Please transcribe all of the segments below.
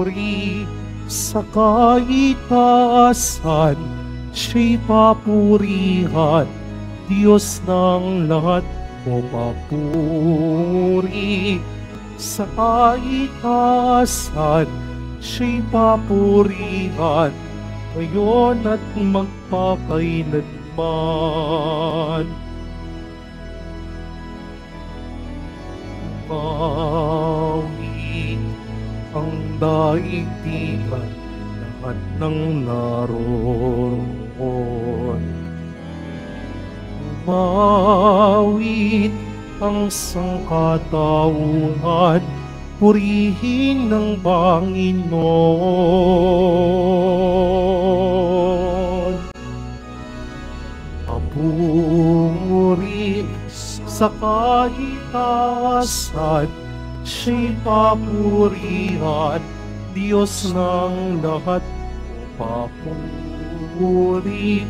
puri sa kaitaasan, siya'y papurihan, Diyos ng lahat. O papuri sa kaitaasan, siya'y papurihan, ngayon at magpakailanman. Mawin ang daigdigan, lahat ng naroon. Mawin ang sangkatauhan, purihin ng Panginoon. Papuri sa kaitaasan, siya'y papurihan, Diyos ng lahat. Papuri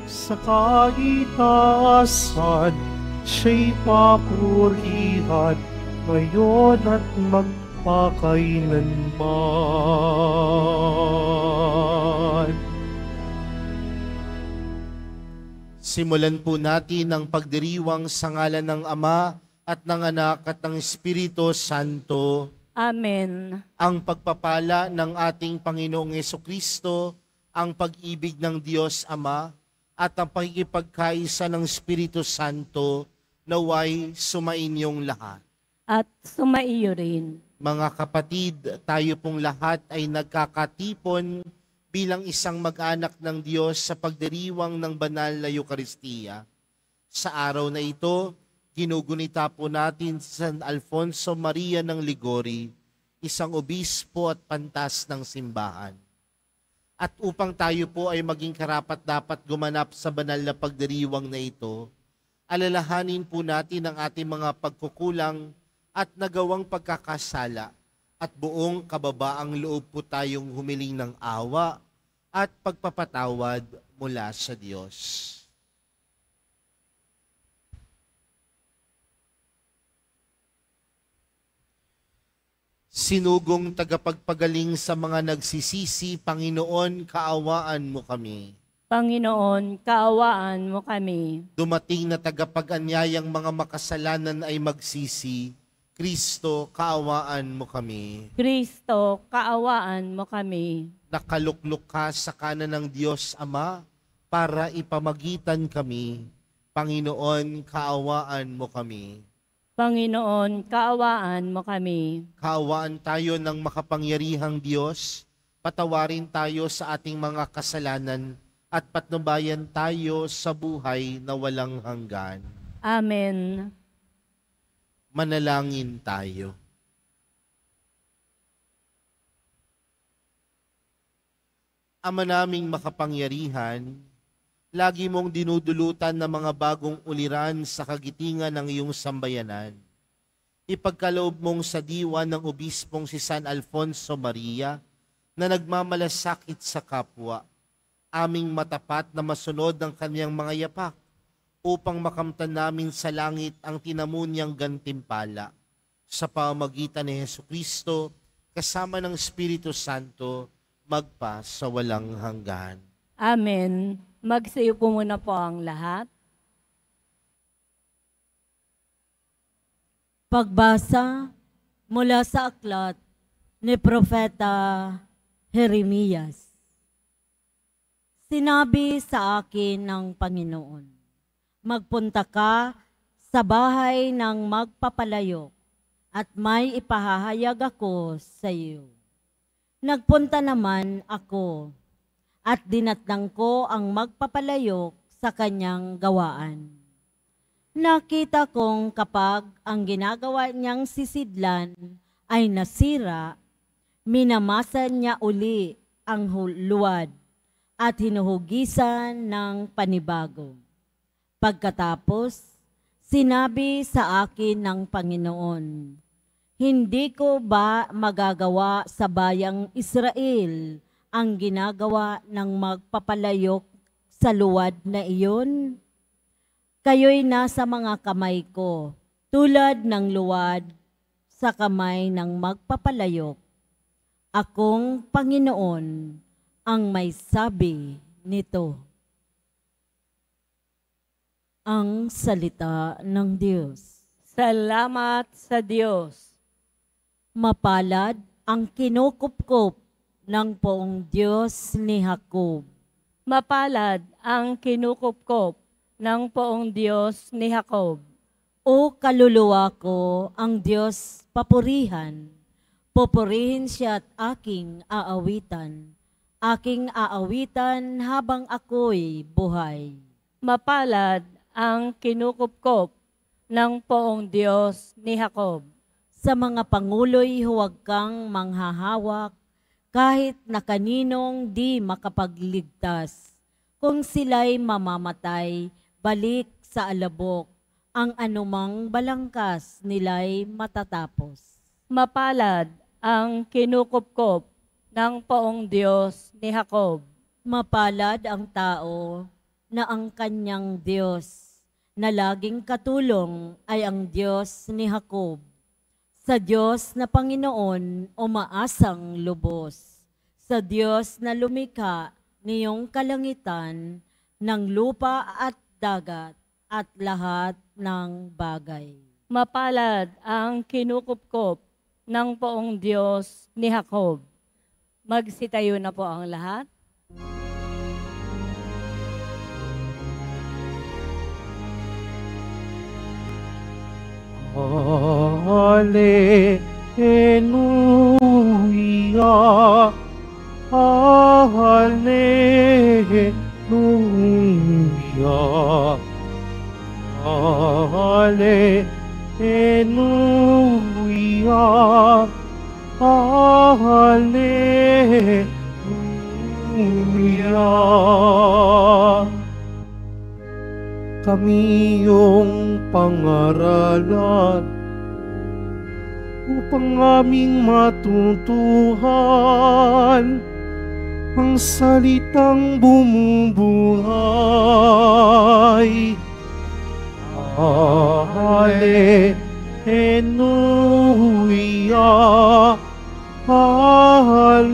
sa kaitaasan, siya'y papurihan, ngayon at magpakailanman. Simulan po natin ang pagdiriwang sa ngalan ng Ama at ng Anak at ng Espiritu Santo. Amen. Ang pagpapala ng ating Panginoong Jesucristo, ang pag-ibig ng Diyos Ama, at ang pakikipagkaisa ng Espiritu Santo, naway sumainyong lahat. At sumaiyo rin. Mga kapatid, tayo pong lahat ay nagkakatipon bilang isang mag-anak ng Diyos sa pagdiriwang ng banal na Eukaristiya. Sa araw na ito, ginugunita po natin si San Alfonso Maria ng Ligori, isang obispo at pantas ng simbahan. At upang tayo po ay maging karapat-dapat gumanap sa banal na pagdiriwang na ito, alalahanin po natin ang ating mga pagkukulang at nagawang pagkakasala, at buong kababaang loob po tayong humiling ng awa at pagpapatawad mula sa Diyos. Sinugong tagapagpagaling sa mga nagsisisi, Panginoon, kaawaan mo kami. Panginoon, kaawaan mo kami. Dumating na tagapag-anyayang mga makasalanan ay magsisi, Kristo, kaawaan mo kami. Kristo, kaawaan mo kami. Nakaluklok ka sa kanan ng Diyos Ama para ipamagitan kami. Panginoon, kaawaan mo kami. Panginoon, kaawaan mo kami. Kaawaan tayo ng makapangyarihang Diyos, patawarin tayo sa ating mga kasalanan at patnubayan tayo sa buhay na walang hanggan. Amen. Manalangin tayo. Ama naming makapangyarihan, lagi mong dinudulutan ng mga bagong uliran sa kagitingan ng iyong sambayanan. Ipagkaloob mong sa diwa ng obispong si San Alfonso Maria na nagmamalasakit sa kapwa, aming matapat na masunod ng kanyang mga yapak, upang makamtan namin sa langit ang tinamunyang gantimpala. Sa pamamagitan ni Jesucristo, kasama ng Espiritu Santo, magpa sa walang hanggan. Amen. Magsiyo po muna po ang lahat. Pagbasa mula sa aklat ni Propeta Jeremias. Sinabi sa akin ng Panginoon, magpunta ka sa bahay ng magpapalayok at may ipahahayag ako sa iyo. Nagpunta naman ako at dinatnang ko ang magpapalayok sa kanyang gawaan. Nakita kong kapag ang ginagawa niyang sisidlan ay nasira, minamasa niya uli ang luwad at hinuhugisan ng panibago. Pagkatapos, sinabi sa akin ng Panginoon, hindi ko ba magagawa sa bayang Israel ang ginagawa ng magpapalayok sa luwad na iyon? Kayo'y nasa mga kamay ko, tulad ng luwad sa kamay ng magpapalayok. Akong Panginoon ang may sabi nito. Ang salita ng Diyos. Salamat sa Diyos. Mapalad ang kinukupkop ng poong Diyos ni Jacob. Mapalad ang kinukupkop ng poong Diyos ni Jacob. O kaluluwa ko ang Diyos papurihan. Pupurihin siya at aking aawitan. Aking aawitan habang ako'y buhay. Mapalad ang kinukupkop ng poong Diyos ni Jacob. Sa mga pangulo'y huwag kang manghahawak, kahit na kaninong di makapagligtas. Kung sila'y mamamatay, balik sa alabok, ang anumang balangkas nila'y matatapos. Mapalad ang kinukupkop ng poong Diyos ni Jacob. Mapalad ang tao na ang kanyang Diyos, na laging katulong ay ang Diyos ni Jacob. Sa Diyos na Panginoon umaasang lubos, sa Diyos na lumikha niyong kalangitan ng lupa at dagat at lahat ng bagay. Mapalad ang kinukupkop ng poong Diyos ni Jacob. Magsitayo na po ang lahat. Hallelujah, Hallelujah, Hallelujah, Hallelujah. Kami iyong pangaralan upang aming matutuhan ang salitang bumubuhay. Hallelujah, Hallelujah,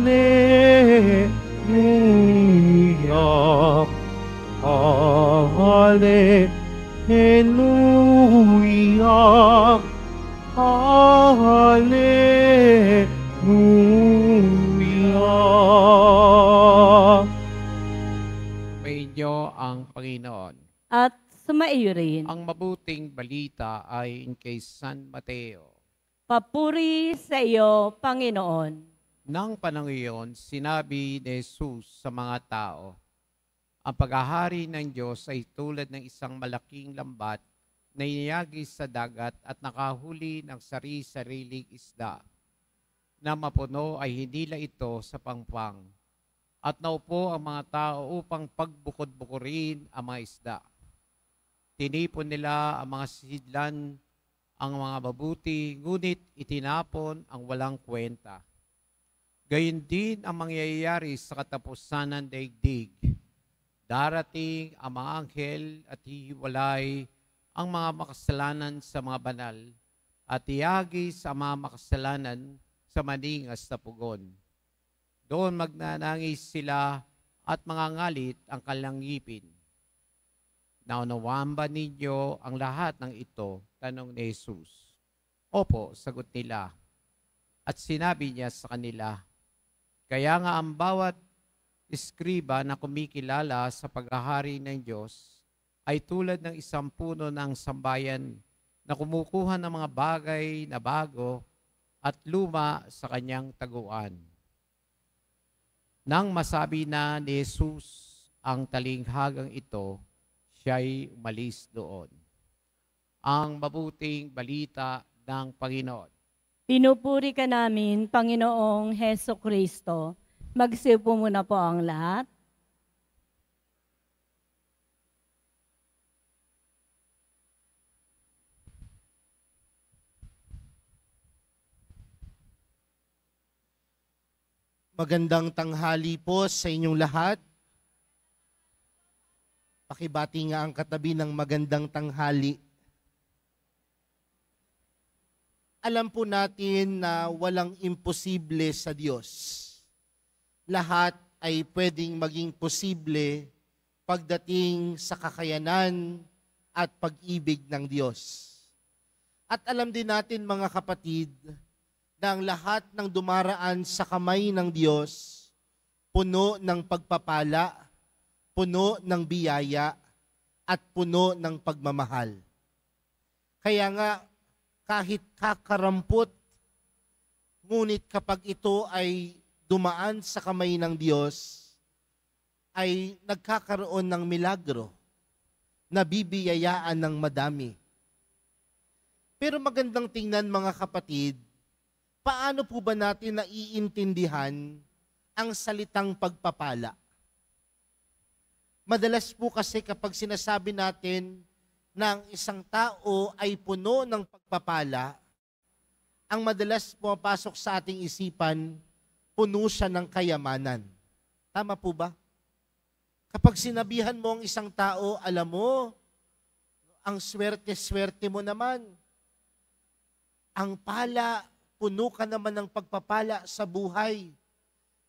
Hallelujah, Hallelujah. Sumainyo ang Panginoon. At sumaiyo rin. Ang mabuting balita ay kay San Mateo. Papuri sa iyo, Panginoon. Nang panahon iyon, sinabi ni Jesus sa mga tao, ang paghahari ng Diyos ay tulad ng isang malaking lambat na iniyagis sa dagat at nakahuli ng sari-sariling isda, na mapuno ay hinila ito sa pangpang, at naupo ang mga tao upang pagbukod-bukurin ang mga isda. Tinipon nila ang mga sidlan, ang mga mabuti, ngunit itinapon ang walang kwenta. Gayun din ang mangyayari sa katapusan ng daigdig. Darating ang mga anghel at hihiwalay ang mga makasalanan sa mga banal at iagis ang mga makasalanan sa maningas na pugon. Doon magnanangis sila at mangangalit ang kalangipin. Naunawaan ba ninyo ang lahat ng ito? Tanong ni Jesus. Opo, sagot nila. At sinabi niya sa kanila, kaya nga ang bawat iskriba na kumikilala sa paghahari ng Diyos ay tulad ng isang puno ng sambayan na kumukuha ng mga bagay na bago at luma sa kanyang taguan. Nang masabi na ni Jesus ang talinghagang ito, siya'y umalis doon. Ang mabuting balita ng Panginoon. Pinupuri ka namin, Panginoong Heso Kristo. Magsiupo muna po ang lahat. Magandang tanghali po sa inyong lahat. Pakibati nga ang katabi ng magandang tanghali. Alam po natin na walang imposible sa Diyos. Lahat ay pwedeng maging posible pagdating sa kakayanan at pag-ibig ng Diyos. At alam din natin mga kapatid, na ang lahat ng dumaraan sa kamay ng Diyos, puno ng pagpapala, puno ng biyaya, at puno ng pagmamahal. Kaya nga, kahit kakarampot, ngunit kapag ito ay dumaan sa kamay ng Diyos, ay nagkakaroon ng milagro, nabibiyayaan ng madami. Pero magandang tingnan mga kapatid, paano po ba natin naiintindihan ang salitang pagpapala? Madalas po kasi kapag sinasabi natin na ang isang tao ay puno ng pagpapala, ang madalas pumapasok sa ating isipan, puno siya ng kayamanan. Tama po ba? Kapag sinabihan mo ang isang tao, alam mo, ang swerte-swerte mo naman. Ang pala, puno ka naman ng pagpapala sa buhay.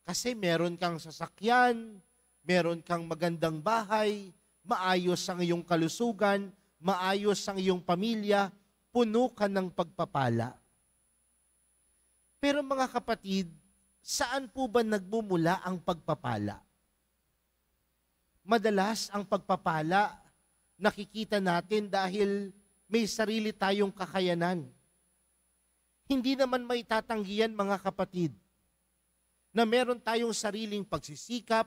Kasi meron kang sasakyan, meron kang magandang bahay, maayos ang iyong kalusugan, maayos ang iyong pamilya, puno ka ng pagpapala. Pero mga kapatid, saan po ba nagmumula ang pagpapala? Madalas ang pagpapala, nakikita natin dahil may sarili tayong kakayanan. Hindi naman may tatanggihan mga kapatid, na meron tayong sariling pagsisikap,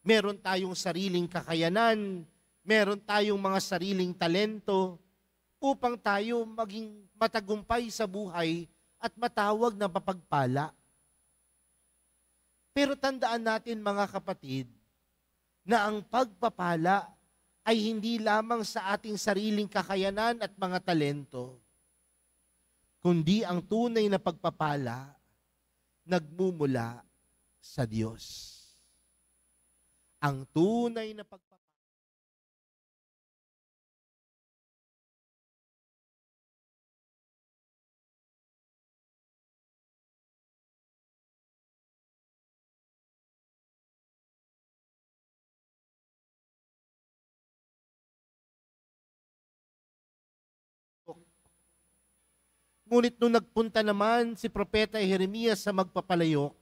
meron tayong sariling kakayanan, meron tayong mga sariling talento upang tayo maging matagumpay sa buhay at matawag na mapagpala. Pero tandaan natin mga kapatid, na ang pagpapala ay hindi lamang sa ating sariling kakayanan at mga talento, kundi ang tunay na pagpapala nagmumula sa Diyos. Ang tunay na pagpapala Ngunit nung nagpunta naman si Propeta Jeremias sa magpapalayok,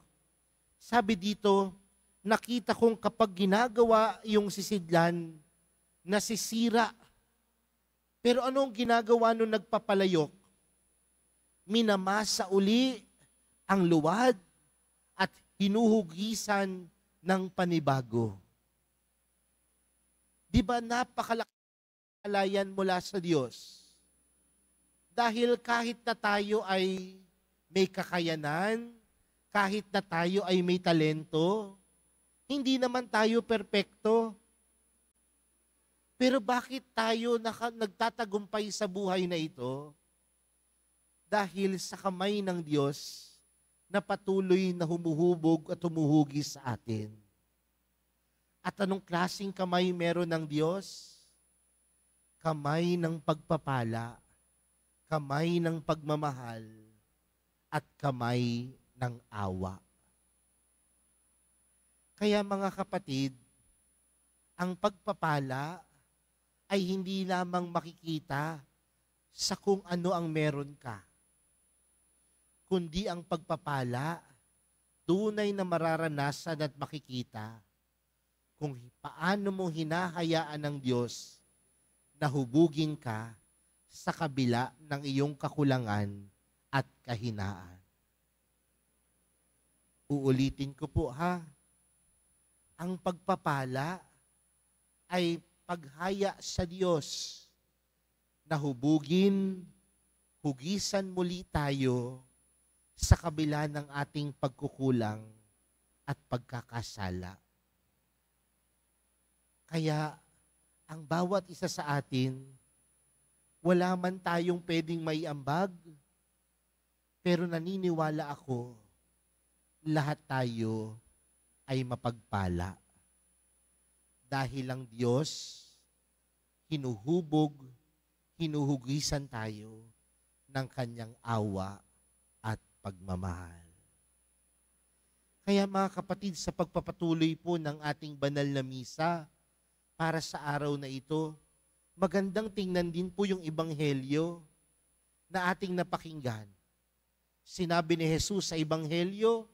sabi dito, nakita kong kapag ginagawa yung sisidlan, nasisira. Pero anong ginagawa nung nagpapalayok? Minamasa uli ang luwad at hinuhugisan ng panibago. Di ba napakalaking kalayan mula sa Diyos? Dahil kahit na tayo ay may kakayanan, kahit na tayo ay may talento, hindi naman tayo perpekto. Pero bakit tayo nagtatagumpay sa buhay na ito? Dahil sa kamay ng Diyos na patuloy na humuhubog at humuhugis sa atin. At anong klaseng kamay meron ng Diyos? Kamay ng pagpapala, kamay ng pagmamahal, at kamay ng awa. Kaya mga kapatid, ang pagpapala ay hindi lamang makikita sa kung ano ang meron ka, kundi ang pagpapala, tunay na mararanasan at makikita kung paano mo hinahayaan ng Diyos na hubugin ka sa kabila ng iyong kakulangan at kahinaan. Uulitin ko po ha, ang pagpapala ay paghaya sa Diyos na hubugin, hugisan muli tayo sa kabila ng ating pagkukulang at pagkakasala. Kaya ang bawat isa sa atin, wala man tayong pwedeng maiambag, pero naniniwala ako, lahat tayo ay mapagpala. Dahil ang Diyos, hinuhubog, hinuhugisan tayo ng kanyang awa at pagmamahal. Kaya mga kapatid, sa pagpapatuloy po ng ating banal na misa para sa araw na ito, magandang tingnan din po yung ebanghelyo na ating napakinggan. Sinabi ni Jesus sa ebanghelyo,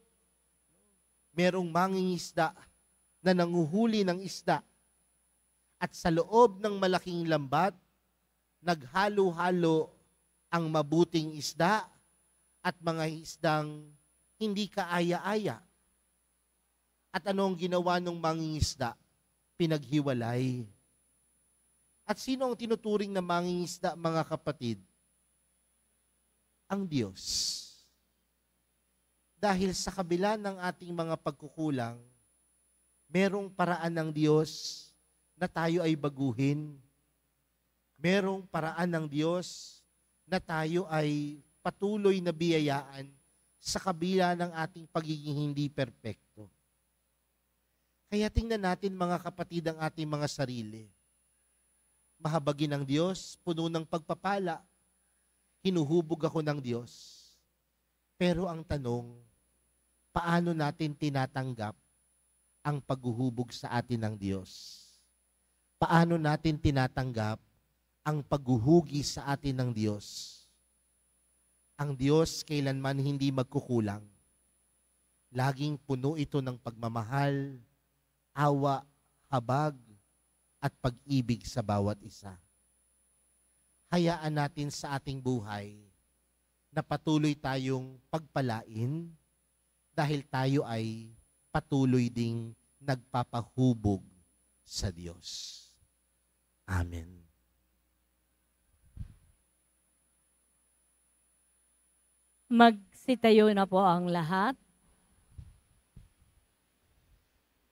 merong mangingisda na nanguhuli ng isda at sa loob ng malaking lambat, naghalo-halo ang mabuting isda at mga isdang hindi kaaya-aya. At ano ang ginawa ng mangingisda? Pinaghiwalay. At sino ang tinuturing na mangingisda, mga kapatid? Ang Diyos. Dahil sa kabila ng ating mga pagkukulang, merong paraan ng Diyos na tayo ay baguhin. Merong paraan ng Diyos na tayo ay patuloy na biyayaan sa kabila ng ating pagiging hindi perpekto. Kaya tingnan natin mga kapatid ang ating mga sarili. Mahabagin ng Diyos, puno ng pagpapala. Hinuhubog ako ng Diyos. Pero ang tanong, paano natin tinatanggap ang paghuhubog sa atin ng Diyos? Paano natin tinatanggap ang paghuhugi sa atin ng Diyos? Ang Diyos kailanman hindi magkukulang. Laging puno ito ng pagmamahal, awa, habag, at pag-ibig sa bawat isa. Hayaan natin sa ating buhay na patuloy tayong pagpalain dahil tayo ay patuloy ding nagpapahubog sa Diyos. Amen. Magsitayo na po ang lahat.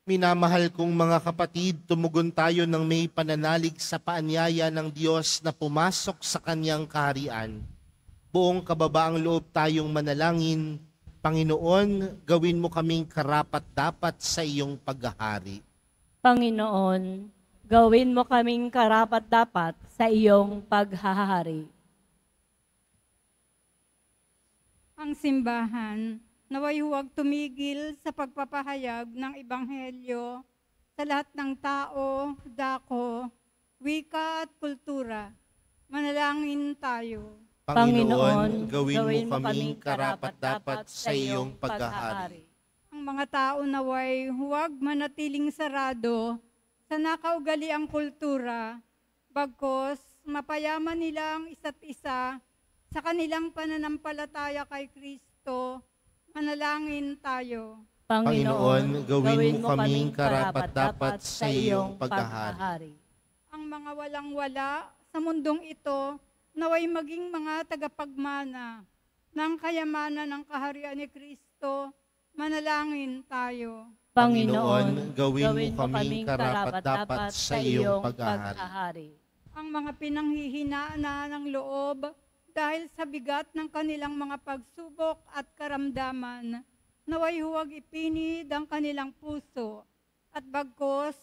Minamahal kong mga kapatid, tumugon tayo ng may pananalig sa paanyaya ng Diyos na pumasok sa kanyang kaharian. Buong kababaang loob tayong manalangin, Panginoon, gawin mo kaming karapat-dapat sa iyong paghahari. Panginoon, gawin mo kaming karapat-dapat sa iyong paghahari. Ang simbahan, naway huwag tumigil sa pagpapahayag ng Ebanghelyo sa lahat ng tao, dako, wika at kultura. Manalangin tayo. Panginoon, gawin mo kaming karapat-dapat sa iyong paghahari. Ang mga tao naway huwag manatiling sarado sa nakaugaliang kultura, bagkos mapayaman nila ang isa't isa sa kanilang pananampalataya kay Kristo. Manalangin tayo. Panginoon, gawin mo kaming karapat-dapat sa iyong paghahari. Ang mga walang-wala sa mundong ito, naway maging mga tagapagmana ng kayamanan ng kaharian ni Kristo. Manalangin tayo. Panginoon, gawin mo kaming karapat-dapat sa iyong paghahari. Ang mga pinanghihinaan ng loob dahil sa bigat ng kanilang mga pagsubok at karamdaman, naway huwag ipinid ang kanilang puso at bagkos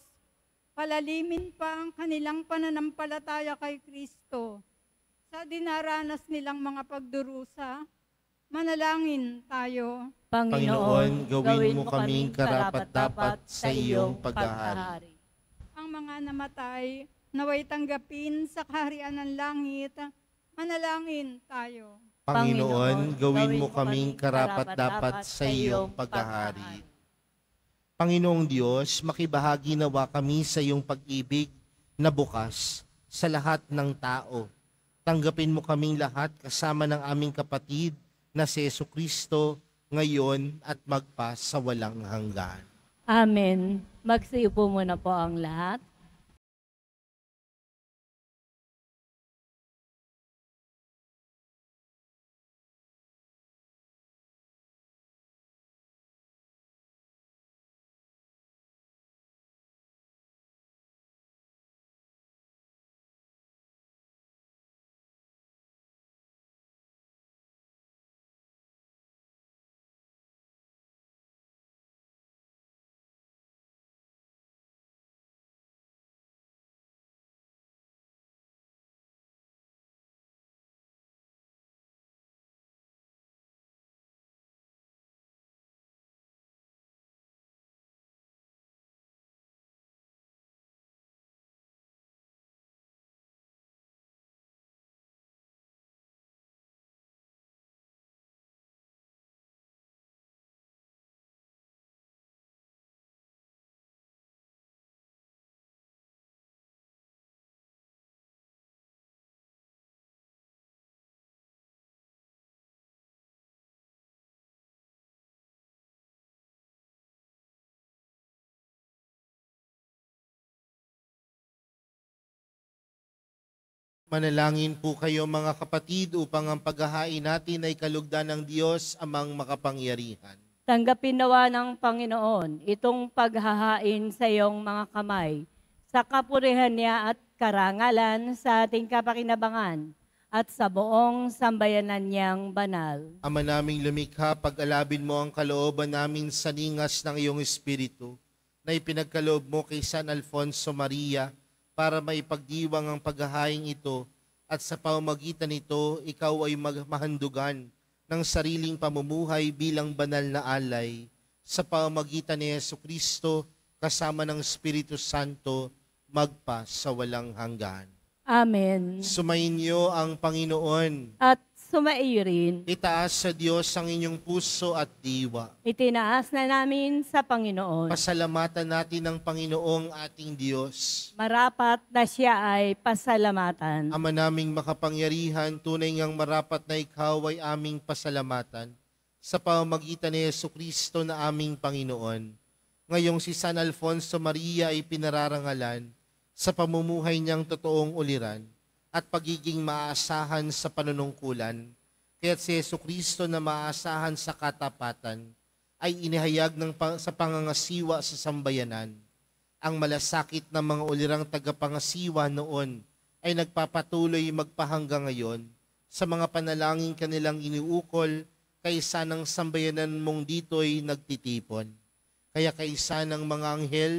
palalimin pa ang kanilang pananampalataya kay Kristo. Sa dinaranas nilang mga pagdurusa, manalangin tayo. Panginoon, gawin mo kaming karapat-dapat sa iyong paghahari. Ang mga namatay, naway tanggapin sa kaharian ng langit. Manalangin tayo. Panginoon, gawin mo kaming karapat-dapat sa iyong paghahari. Panginoong Diyos, makibahagi nawa kami sa iyong pag-ibig na bukas sa lahat ng tao. Tanggapin mo kaming lahat kasama ng aming kapatid na si Jesucristo ngayon at magpa sa walang hanggan. Amen. Magsiupo muna po ang lahat. Manalangin po kayo mga kapatid upang ang paghahain natin ay kalugdan ng Diyos amang makapangyarihan. Tanggapin nawa ng Panginoon itong paghahain sa iyong mga kamay, sa kapurihan niya at karangalan sa ating kapakinabangan at sa buong sambayanan niyang banal. Ama naming lumikha, pag-alabin mo ang kalooban namin sa ningas ng iyong Espiritu na ipinagkaloob mo kay San Alfonso Maria para maipagdiwang ang paghahain ito at sa pamamagitan nito ikaw ay mahandugan ng sariling pamumuhay bilang banal na alay sa pamamagitan ni Jesucristo kasama ng Espiritu Santo magpa sa walang hanggan. Amen. Sumainyo ang Panginoon. At sumaiyo rin, Itaas sa Diyos ang inyong puso at diwa. itinaas na namin sa Panginoon. Pasalamatan natin ang Panginoong ating Diyos. Marapat na siya ay pasalamatan. Ama naming makapangyarihan, tunay ngang marapat na ikaw ay aming pasalamatan sa pamamagitan ni Jesucristo na aming Panginoon. Ngayong si San Alfonso Maria ay pinararangalan sa pamumuhay niyang totoong uliran at pagiging maasahan sa panunungkulan, kaya't si Jesucristo na maasahan sa katapatan ay inihayag sa pangangasiwa sa sambayanan. Ang malasakit ng mga ulirang tagapangasiwa noon ay nagpapatuloy magpahanggang ngayon sa mga panalangin kanilang iniukol kaysa ng sambayanan mong dito'y nagtitipon. Kaya kaysa ng mga anghel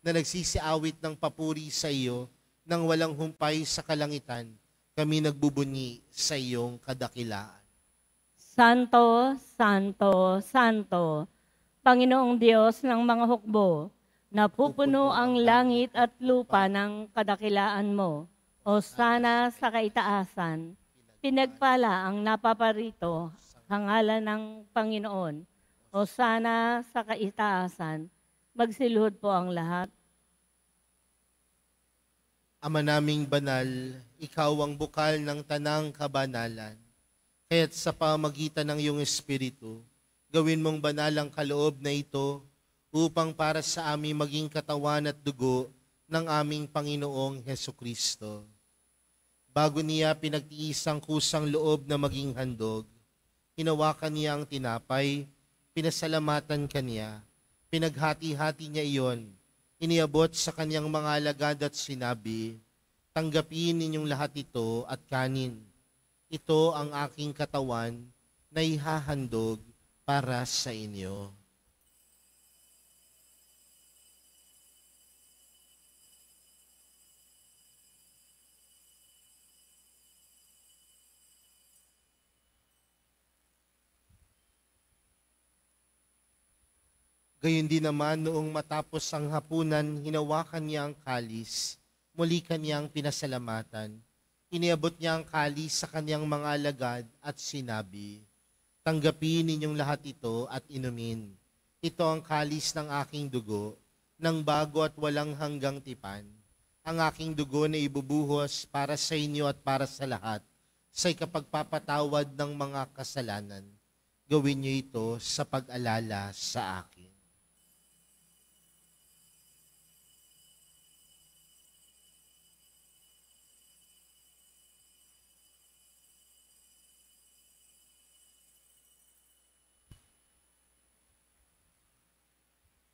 na nagsisiawit ng papuri sa iyo nang walang humpay sa kalangitan, kami nagbubunyi sa iyong kadakilaan. Santo, Santo, Santo, Panginoong Diyos ng mga hukbo, napupuno ang langit at lupa ng kadakilaan mo. O sana sa kaitaasan, pinagpala ang napaparito, hangalan ng Panginoon. O sana sa kaitaasan, magsiluhod po ang lahat. Ama naming banal, ikaw ang bukal ng tanang kabanalan. Kaya't sa pamagitan ng iyong Espiritu, gawin mong banal ang kaloob na ito upang para sa amin maging katawan at dugo ng aming Panginoong Hesukristo. Bago niya pinagtiis ang kusang loob na maging handog, hinawakan niya ang tinapay, pinasalamatan kaniya, pinaghati-hati niya iyon, iniabot sa kanyang mga alagad at sinabi, tanggapin ninyong lahat ito at kanin. Ito ang aking katawan na ihahandog para sa inyo. Gayon din naman noong matapos ang hapunan, hinawakan niya ang kalis, muli kanyang pinasalamatan. Iniabot niya ang kalis sa kanyang mga alagad at sinabi, tanggapin ninyong lahat ito at inumin. Ito ang kalis ng aking dugo, ng bago at walang hanggang tipan. Ang aking dugo na ibubuhos para sa inyo at para sa lahat, sa ikapagpapatawad ng mga kasalanan. Gawin niyo ito sa pag-alala sa akin.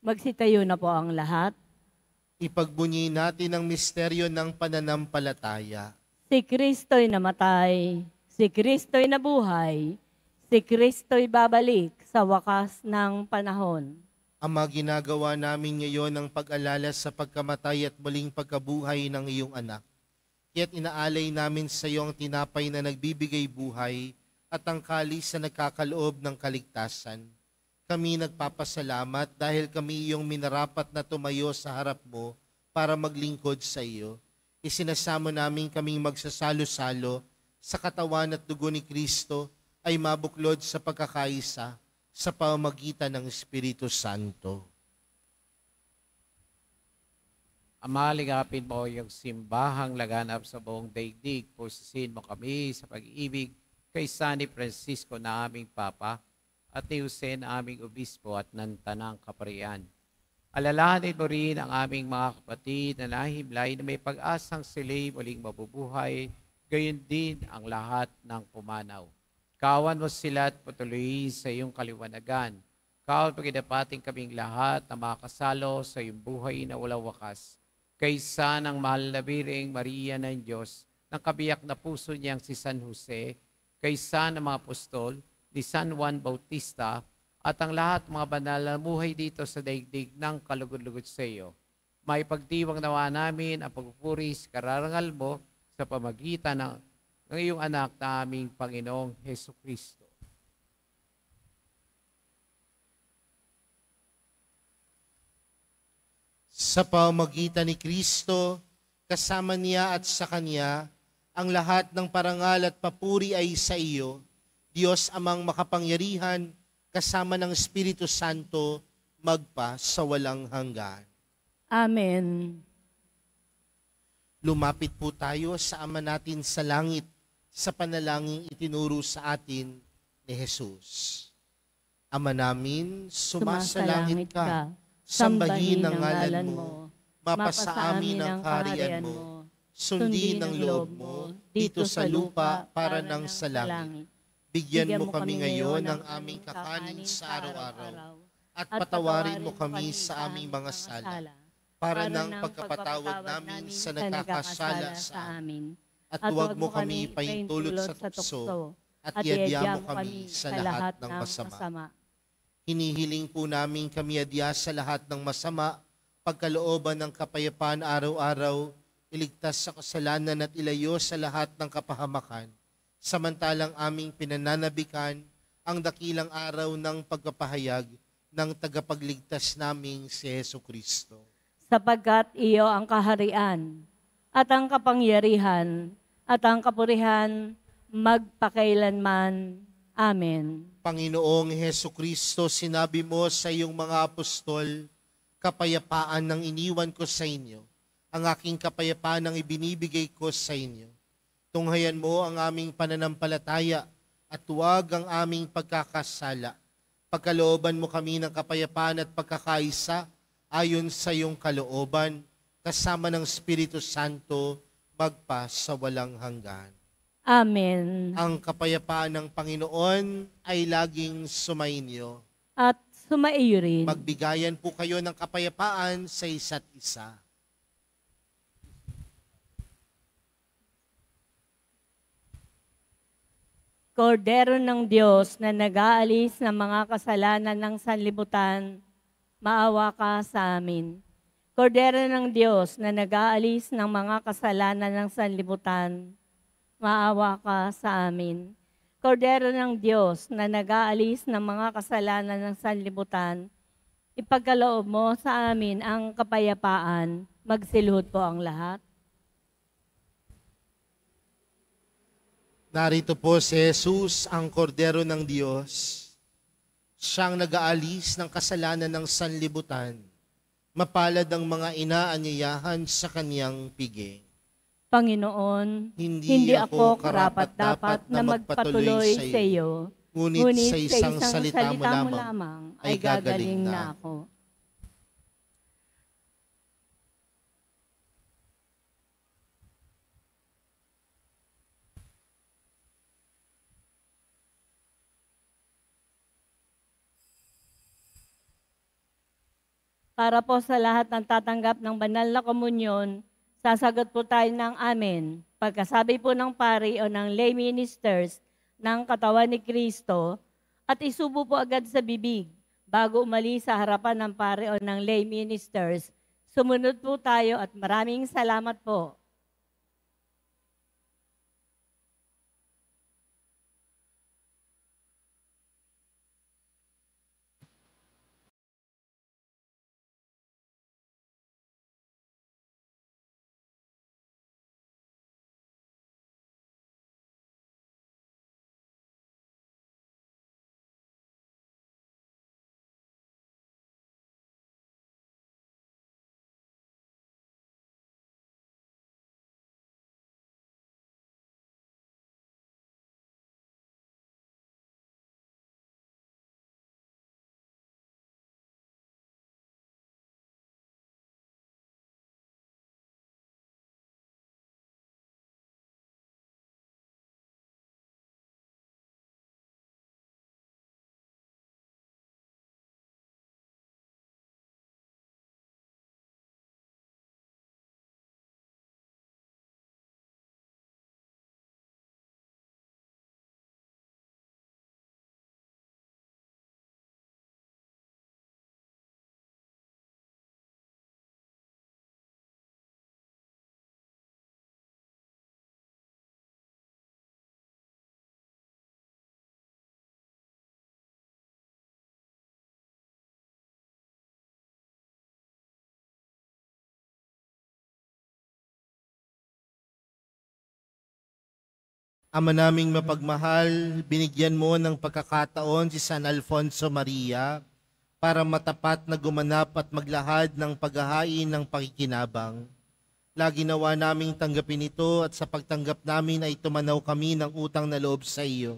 Magsitayo na po ang lahat. Ipagbunyi natin ang misteryo ng pananampalataya. Si Kristo'y namatay, si Kristo'y nabuhay, si Kristo'y babalik sa wakas ng panahon. Ama, ginagawa namin ngayon ang pag-alala sa pagkamatay at muling pagkabuhay ng iyong anak. Kaya't inaalay namin sa iyo ang tinapay na nagbibigay buhay at ang kalis na nagkakaloob ng kaligtasan. Kami nagpapasalamat dahil kami iyong minarapat na tumayo sa harap mo para maglingkod sa iyo. Isinasamo namin kaming magsasalo-salo sa katawan at dugo ni Kristo ay mabuklod sa pagkakaisa sa pamamagitan ng Espiritu Santo. Ama, ligapin mo yung simbahang laganap sa buong daigdig. Pusisin mo kami sa pag-ibig kay San Francisco na aming Papa at ni Jose na aming Obispo at ng Tanang Kaparian. Alalahanin mo rin ang aming mga kapatid na nahimlay na may pag-asang sila'y muling mabubuhay gayon din ang lahat ng pumanaw. Kawan mo sila at patuloy sa iyong kaliwanagan. Kawan pagkidapating kaming lahat na makasalo sa iyong buhay na walang wakas. Kaysa ng mahal na Biring Maria ng Diyos, ng kabiyak na puso niyang si San Jose, kaysa ng mga apostol, ni San Juan Bautista, at ang lahat mga banal na buhay dito sa daigdig ng kalugod-lugod sa iyo. Maipagdiwang nawa namin ang pagpupuri sa kararangal mo sa pamagitan ng iyong anak na aming Panginoong Hesus Kristo. Sa pamagitan ni Kristo, kasama niya at sa Kanya, ang lahat ng parangal at papuri ay sa iyo, Diyos amang makapangyarihan, kasama ng Espiritu Santo, magpa sa walang hanggan. Amen. Lumapit po tayo sa Ama natin sa langit, sa panalangin itinuro sa atin ni Jesus. Ama namin, sumasalangit ka, sambahin ang ngalan mo, mapasa amin ang kaharian mo, sundin ang loob mo, dito sa lupa para ng sa langit. Bigyan mo kami ngayon ng aming kakanin sa araw-araw, at patawarin mo kami sa aming mga sala, para ng pagkapatawad namin sa nagkakasala sa amin. At huwag mo kami paintulot sa tukso, at iadya mo kami sa lahat ng masama. Hinihiling po namin kami adya sa lahat ng masama, pagkalooban ng kapayapaan araw-araw, iligtas sa kasalanan at ilayo sa lahat ng kapahamakan. Samantalang aming pinananabikan ang dakilang araw ng pagpapahayag ng tagapagligtas naming si Hesus Kristo. Sapagkat iyo ang kaharian at ang kapangyarihan at ang kapurihan magpakailanman. Amen. Panginoong Hesus Kristo, sinabi mo sa iyong mga apostol, kapayapaan ang iniwan ko sa inyo, ang aking kapayapaan ang ibinibigay ko sa inyo. Tunghayan mo ang aming pananampalataya at huwag ang aming pagkakasala. Pagkalooban mo kami ng kapayapaan at pagkakaisa ayon sa iyong kalooban, kasama ng Espiritu Santo, magpa sa walang hanggan. Amen. Ang kapayapaan ng Panginoon ay laging sumainyo. At sumaiyo rin. Magbigayan po kayo ng kapayapaan sa isa't isa. Kordero ng Diyos na nag-aalis ng mga kasalanan ng sanlibutan, maawa ka sa amin. Kordero ng Diyos na nag-aalis ng mga kasalanan ng sanlibutan, maawa ka sa amin. Kordero ng Diyos na nag-aalis ng mga kasalanan ng sanlibutan, ipagkaloob mo sa amin ang kapayapaan, magsilhod po ang lahat. Narito po si Jesus, ang Kordero ng Diyos. Siyang nag-aalis ng kasalanan ng sanlibutan. Mapalad ang mga inaanyayahan sa kaniyang piging. Panginoon, hindi ako karapat-dapat na magpatuloy sa iyo, ngunit sa isang salita mo lamang ay gagaling na ako. Para po sa lahat ng tatanggap ng banal na komunyon, sasagot po tayo ng amen. Pagkasabi po ng pari o ng lay ministers ng katawan ni Kristo, at isubo po agad sa bibig bago umalis sa harapan ng pari o ng lay ministers. Sumunod po tayo at maraming salamat po. Ama naming mapagmahal, binigyan mo ng pagkakataon si San Alfonso Maria para matapat na gumanap at maglahad ng paghahain ng pakikinabang. Lagi nawa naming tanggapin ito at sa pagtanggap namin ay tumanaw kami ng utang na loob sa iyo.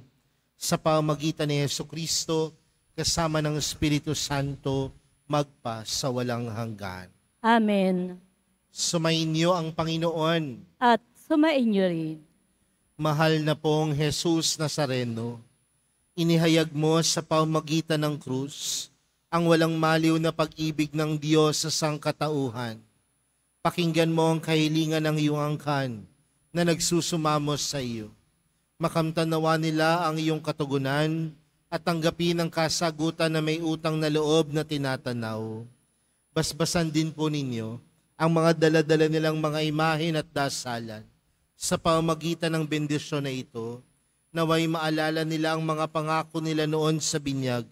Sa pamamagitan ni Jesucristo, kasama ng Espiritu Santo, magpa sa walang hanggan. Amen. Sumainyo ang Panginoon. At sumainyo rin. Mahal na pong Jesus Nazareno, inihayag mo sa pamamagitan ng krus ang walang maliw na pag-ibig ng Diyos sa sangkatauhan. Pakinggan mo ang kahilingan ng iyong angkan na nagsusumamo sa iyo. Makamtanawa nila ang iyong katugunan at tanggapin ang kasagutan na may utang na loob na tinatanaw. Basbasan din po ninyo ang mga dala-dala nilang mga imahen at dasalan. Sa pamamagitan ng bendisyon na ito, naway maalala nila ang mga pangako nila noon sa binyag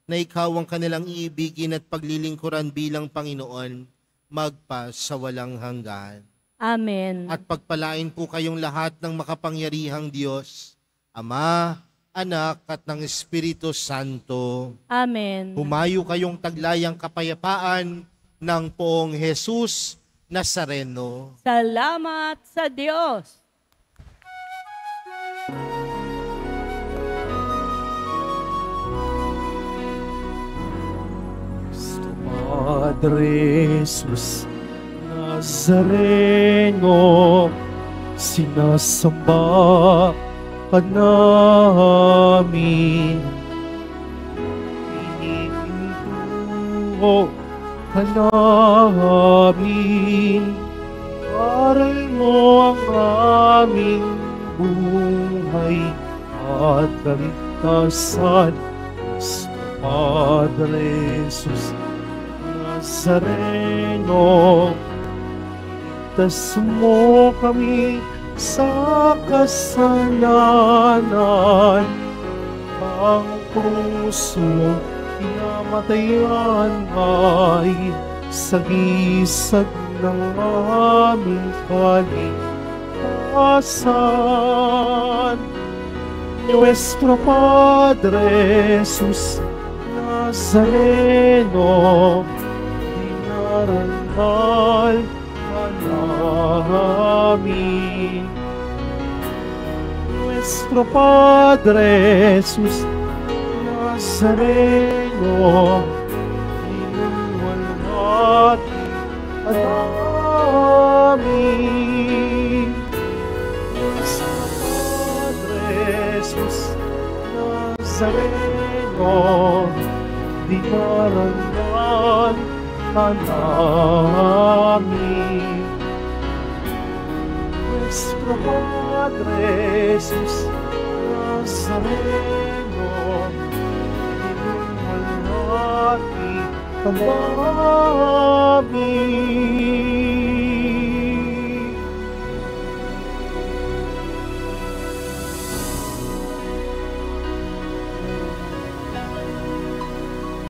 na ikaw ang kanilang iibigin at paglilingkuran bilang Panginoon, magpa sa walang hanggan. Amen. At pagpalain po kayong lahat ng makapangyarihang Diyos, Ama, Anak at ng Espiritu Santo. Amen. Humayo kayong taglayang kapayapaan ng Poong Jesus Nazareno. Salamat sa Diyos. Padre Jesus Nazareno, sinasamba ka namin. Inihinto ka namin. Aral mo ang aming buhay at kaligtasan. Padre Jesus Nazareno, iligtas mo kami sa kasalanan. Ang puso pinamatayan ay sagisag ng aming kaligtasan. Nuestro Padre Jesus Nazareno, dinarangal ka namin. Nuestro Padre Jesus Nazareno, inuwalhati ka namin. Nuestro Padre Jesus Nazareno, dinarangal ka namin. Nuestro Padre Jesus Nazareno, inuwalhati ka namin.